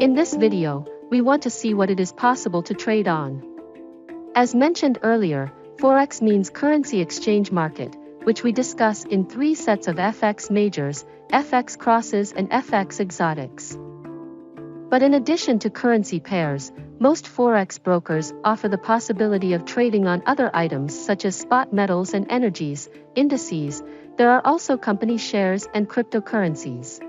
In this video, we want to see what it is possible to trade on. As mentioned earlier, Forex means currency exchange market, which we discuss in 3 sets of FX majors, FX crosses and FX exotics. But in addition to currency pairs, most Forex brokers offer the possibility of trading on other items such as spot metals and energies, indices. There are also company shares and cryptocurrencies.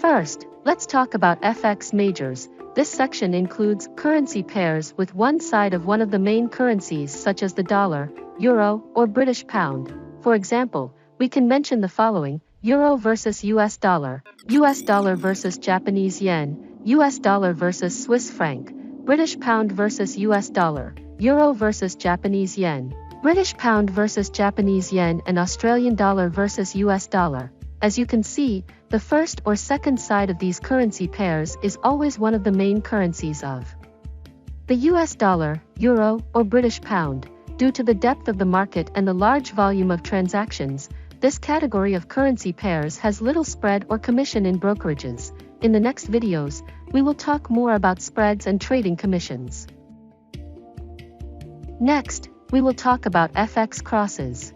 First, let's talk about FX majors. This section includes currency pairs with one side of one of the main currencies such as the dollar, euro, or British pound. For example, we can mention the following: Euro versus US dollar versus Japanese yen, US dollar versus Swiss franc, British pound versus US dollar, Euro versus Japanese yen, British pound versus Japanese yen, and Australian dollar versus US dollar. As you can see, the first or second side of these currency pairs is always one of the main currencies of the US dollar, euro, or British pound. Due to the depth of the market and the large volume of transactions, this category of currency pairs has little spread or commission in brokerages. In the next videos, we will talk more about spreads and trading commissions. Next, we will talk about FX crosses.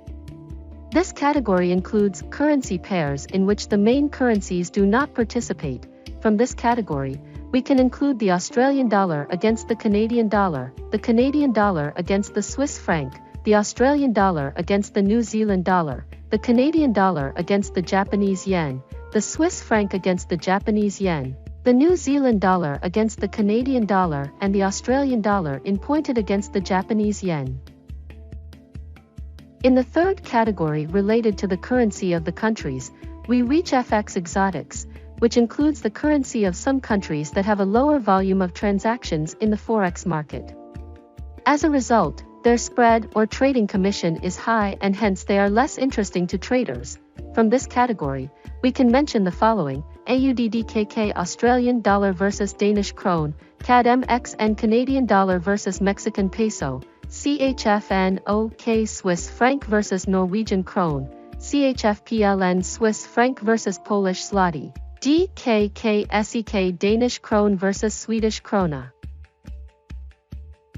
This category includes currency pairs in which the main currencies do not participate. From this category, we can include the Australian dollar against the Canadian dollar against the Swiss franc, the Australian dollar against the New Zealand dollar, the Canadian dollar against the Japanese yen, the Swiss franc against the Japanese yen, the New Zealand dollar against the Canadian dollar, and the Australian dollar in pointed against the Japanese yen. In the third category related to the currency of the countries, we reach FX exotics, which includes the currency of some countries that have a lower volume of transactions in the Forex market. As a result, their spread or trading commission is high and hence they are less interesting to traders. From this category, we can mention the following: AUDNZD Australian dollar versus Danish krone, CAD MXN Canadian dollar versus Mexican peso, CHF Swiss franc versus Norwegian krone, CHF Swiss franc versus Polish zloty, DKK SEK Danish krone versus Swedish krona.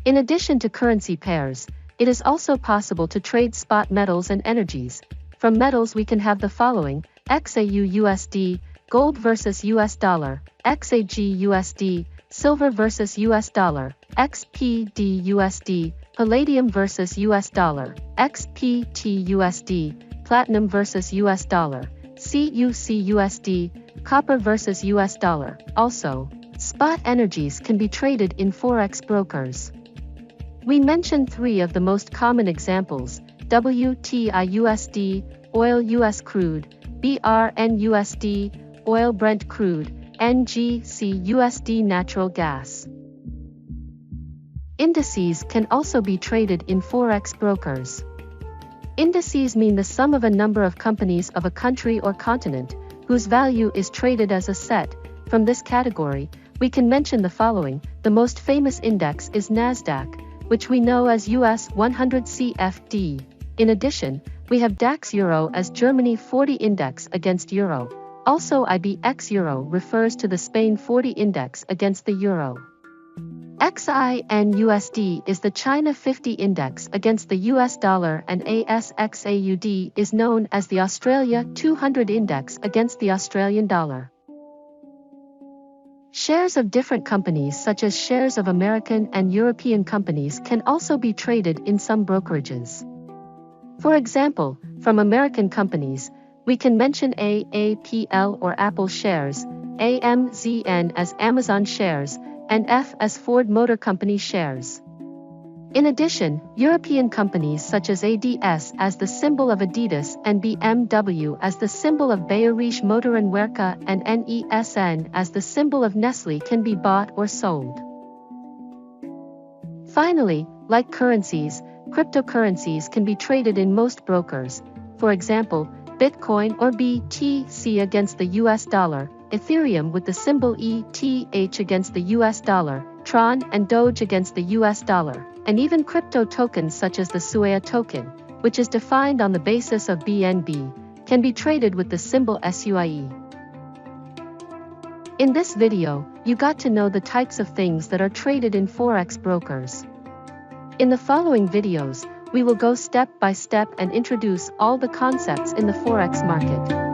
In addition to currency pairs, it is also possible to trade spot metals and energies. From metals we can have the following: XAUUSD, gold versus US dollar, XAGUSD, silver versus US dollar, XPDUSD, palladium versus US dollar, XPTUSD, platinum versus US dollar, CUCUSD, copper versus US dollar. Also, spot energies can be traded in Forex brokers. We mentioned 3 of the most common examples: WTIUSD, oil US crude, BRNUSD, oil Brent crude, NGCUSD natural gas. Indices can also be traded in Forex brokers. Indices mean the sum of a number of companies of a country or continent, whose value is traded as a set. From this category, we can mention the following: the most famous index is NASDAQ, which we know as US 100 CFD. In addition, we have DAX Euro as Germany 40 index against Euro. Also IBX Euro refers to the Spain 40 index against the Euro. XINUSD is the China 50 index against the US dollar, and ASXAUD is known as the Australia 200 index against the Australian dollar. Shares of different companies such as shares of American and European companies can also be traded in some brokerages. For example, from American companies, we can mention AAPL or Apple shares, AMZN as Amazon shares, and F as Ford Motor Company shares. In addition, European companies such as ADS as the symbol of Adidas and BMW as the symbol of Bayerische Motorenwerke and NESN as the symbol of Nestlé can be bought or sold. Finally, like currencies, cryptocurrencies can be traded in most brokers. For example, Bitcoin or BTC against the US dollar, Ethereum with the symbol ETH against the US dollar, Tron and Doge against the US dollar, and even crypto tokens such as the SUIE token, which is defined on the basis of BNB, can be traded with the symbol SUIE. In this video, you got to know the types of things that are traded in Forex brokers. In the following videos, we will go step by step and introduce all the concepts in the Forex market.